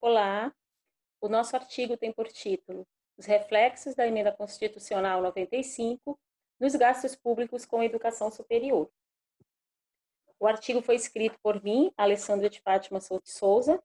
Olá, o nosso artigo tem por título Os reflexos da Emenda Constitucional 95 nos gastos públicos com educação superior. O artigo foi escrito por mim, Alessandra de Fátima Souto Souza,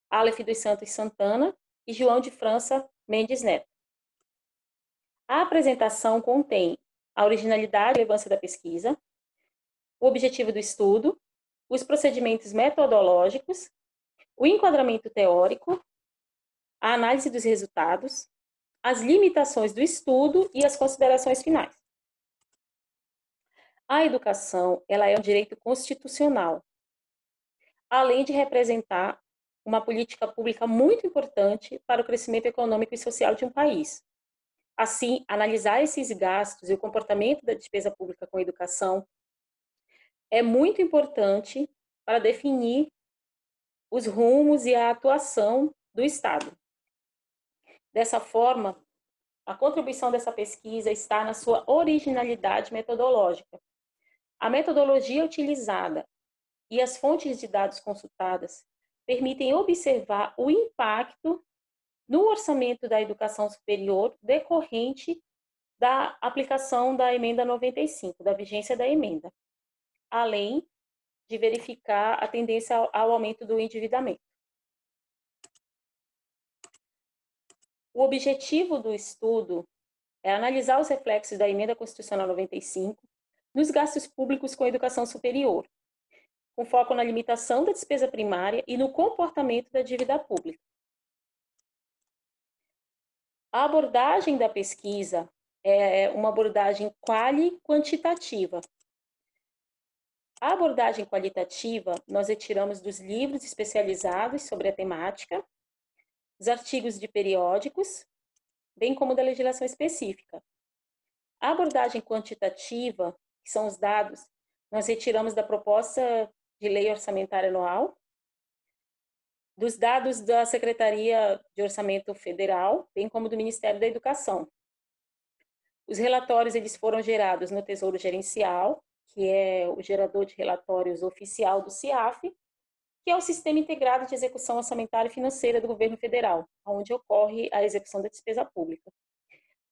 Aleph dos Santos Santana e João de França Mendes Neto. A apresentação contém a originalidade e relevância da pesquisa, o objetivo do estudo, os procedimentos metodológicos, o enquadramento teórico, a análise dos resultados, as limitações do estudo e as considerações finais. A educação, ela é um direito constitucional, além de representar uma política pública muito importante para o crescimento econômico e social de um país. Assim, analisar esses gastos e o comportamento da despesa pública com educação é muito importante para definir os rumos e a atuação do Estado. Dessa forma, a contribuição dessa pesquisa está na sua originalidade metodológica. A metodologia utilizada e as fontes de dados consultadas permitem observar o impacto no orçamento da educação superior decorrente da aplicação da emenda 95, da vigência da emenda, além de verificar a tendência ao aumento do endividamento. O objetivo do estudo é analisar os reflexos da emenda constitucional 95 nos gastos públicos com educação superior, com foco na limitação da despesa primária e no comportamento da dívida pública. A abordagem da pesquisa é uma abordagem quali-quantitativa. A abordagem qualitativa nós retiramos dos livros especializados sobre a temática, dos artigos de periódicos, bem como da legislação específica. A abordagem quantitativa, que são os dados, nós retiramos da proposta de lei orçamentária anual, dos dados da Secretaria de Orçamento Federal, bem como do Ministério da Educação. Os relatórios eles foram gerados no Tesouro Gerencial, que é o gerador de relatórios oficial do CIAF, que é o Sistema Integrado de Execução Orçamentária e Financeira do Governo Federal, onde ocorre a execução da despesa pública.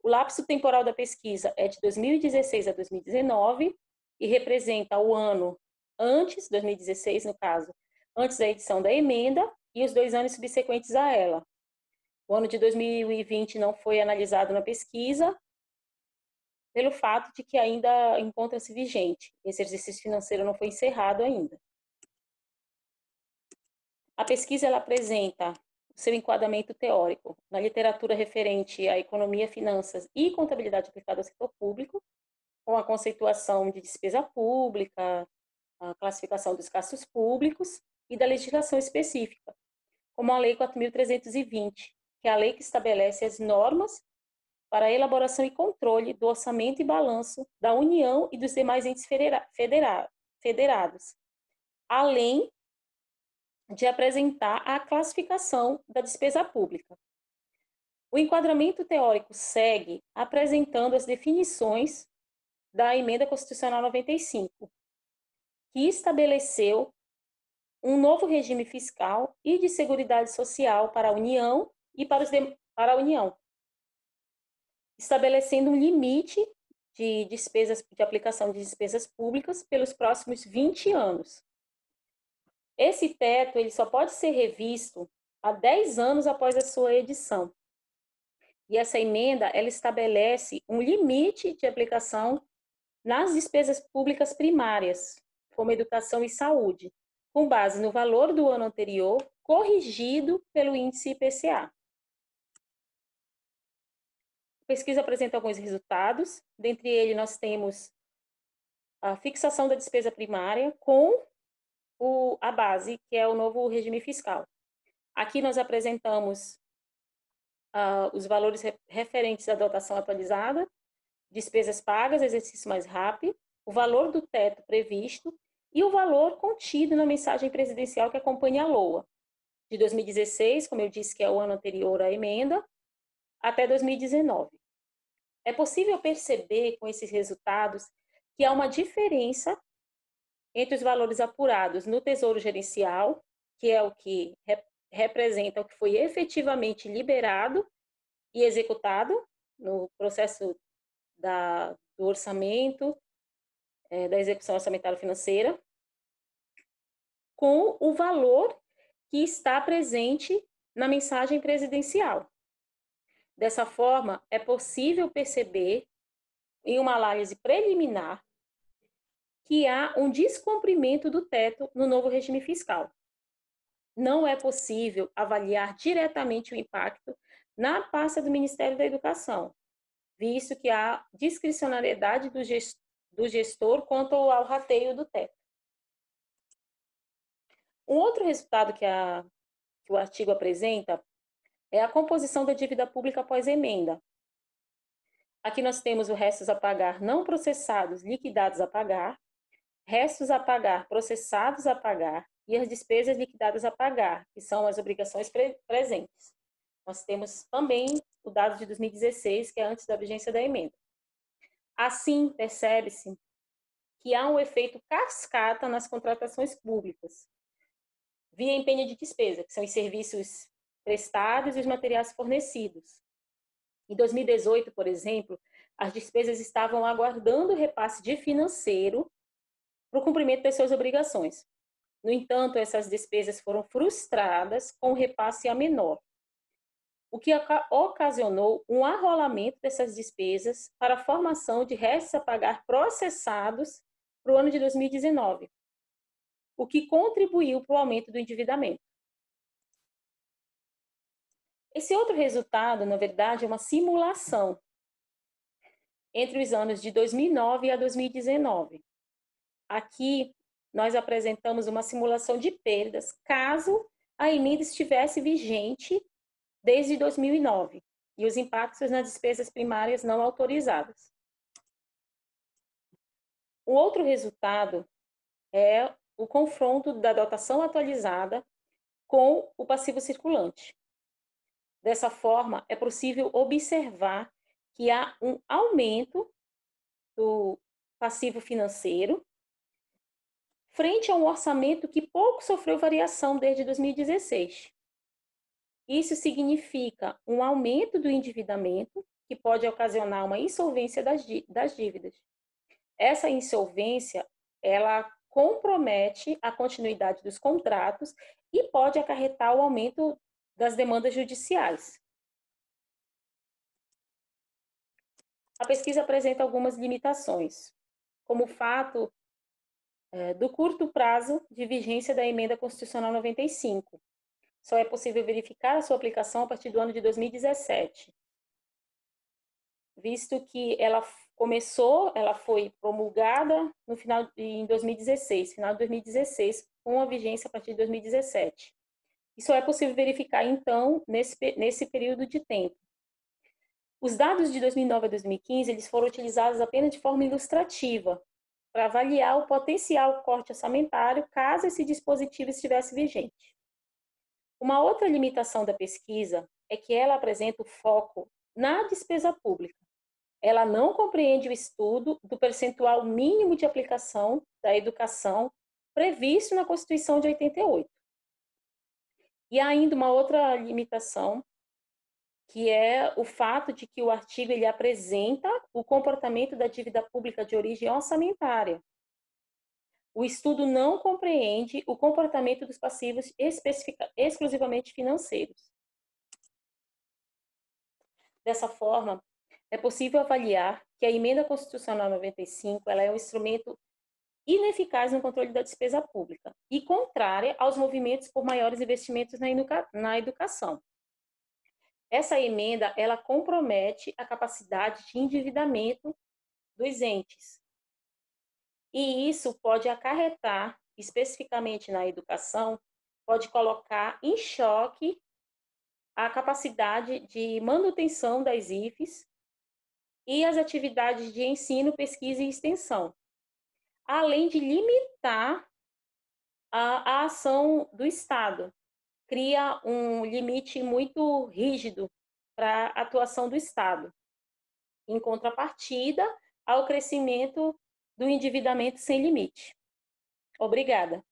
O lapso temporal da pesquisa é de 2016 a 2019 e representa o ano antes, 2016 no caso, antes da edição da emenda e os 2 anos subsequentes a ela. O ano de 2020 não foi analisado na pesquisa, pelo fato de que ainda encontra-se vigente. Esse exercício financeiro não foi encerrado ainda. A pesquisa ela apresenta seu enquadramento teórico na literatura referente à economia, finanças e contabilidade aplicada ao setor público, com a conceituação de despesa pública, a classificação dos gastos públicos e da legislação específica, como a Lei 4.320, que é a lei que estabelece as normas para a elaboração e controle do orçamento e balanço da União e dos demais entes federados, além de apresentar a classificação da despesa pública. O enquadramento teórico segue apresentando as definições da Emenda Constitucional 95, que estabeleceu um novo regime fiscal e de seguridade social para a União e para a União, estabelecendo um limite de despesas de aplicação de despesas públicas pelos próximos 20 anos. Esse teto ele só pode ser revisto há 10 anos após a sua edição. E essa emenda ela estabelece um limite de aplicação nas despesas públicas primárias, como educação e saúde, com base no valor do ano anterior, corrigido pelo índice IPCA. A pesquisa apresenta alguns resultados, dentre eles nós temos a fixação da despesa primária com a base, que é o novo regime fiscal. Aqui nós apresentamos os valores referentes à dotação atualizada, despesas pagas, exercício mais rápido, o valor do teto previsto e o valor contido na mensagem presidencial que acompanha a LOA, de 2016, como eu disse que é o ano anterior à emenda, até 2019. É possível perceber com esses resultados que há uma diferença entre os valores apurados no Tesouro Gerencial, que é o que representa o que foi efetivamente liberado e executado no processo do orçamento, da execução orçamentária financeira, com o valor que está presente na mensagem presidencial. Dessa forma, é possível perceber, em uma análise preliminar, que há um descumprimento do teto no novo regime fiscal. Não é possível avaliar diretamente o impacto na pasta do Ministério da Educação, visto que há discricionariedade do gestor quanto ao rateio do teto. Um outro resultado que o artigo apresenta é a composição da dívida pública após emenda. Aqui nós temos os restos a pagar não processados, liquidados a pagar, restos a pagar processados a pagar e as despesas liquidadas a pagar, que são as obrigações presentes. Nós temos também o dado de 2016, que é antes da vigência da emenda. Assim, percebe-se que há um efeito cascata nas contratações públicas, via empenho de despesa, que são os serviços prestados e os materiais fornecidos. Em 2018, por exemplo, as despesas estavam aguardando o repasse de financeiro para o cumprimento das suas obrigações. No entanto, essas despesas foram frustradas com o repasse a menor, o que ocasionou um arrolamento dessas despesas para a formação de restos a pagar processados para o ano de 2019, o que contribuiu para o aumento do endividamento. Esse outro resultado, na verdade, é uma simulação entre os anos de 2009 a 2019. Aqui, nós apresentamos uma simulação de perdas caso a emenda estivesse vigente desde 2009 e os impactos nas despesas primárias não autorizadas. O outro resultado é o confronto da dotação atualizada com o passivo circulante. Dessa forma, é possível observar que há um aumento do passivo financeiro frente a um orçamento que pouco sofreu variação desde 2016. Isso significa um aumento do endividamento, que pode ocasionar uma insolvência das dívidas. Essa insolvência, ela compromete a continuidade dos contratos e pode acarretar o aumento das demandas judiciais. A pesquisa apresenta algumas limitações, como o fato do curto prazo de vigência da Emenda Constitucional 95. Só é possível verificar a sua aplicação a partir do ano de 2017, visto que ela foi promulgada no final em 2016, final de 2016, com a vigência a partir de 2017. E só é possível verificar, então, nesse período de tempo. Os dados de 2009 a 2015, eles foram utilizados apenas de forma ilustrativa, para avaliar o potencial corte orçamentário caso esse dispositivo estivesse vigente. Uma outra limitação da pesquisa é que ela apresenta o foco na despesa pública. Ela não compreende o estudo do percentual mínimo de aplicação da educação previsto na Constituição de 88. E ainda uma outra limitação, que é o fato de que o artigo ele apresenta o comportamento da dívida pública de origem orçamentária. O estudo não compreende o comportamento dos passivos exclusivamente financeiros. Dessa forma, é possível avaliar que a Emenda Constitucional 95 ela é um instrumento ineficaz no controle da despesa pública e contrária aos movimentos por maiores investimentos na educação. Essa emenda, ela compromete a capacidade de endividamento dos entes. E isso pode acarretar, especificamente na educação, pode colocar em choque a capacidade de manutenção das IFES e as atividades de ensino, pesquisa e extensão, além de limitar a ação do Estado. Cria um limite muito rígido para a atuação do Estado, em contrapartida ao crescimento do endividamento sem limite. Obrigada.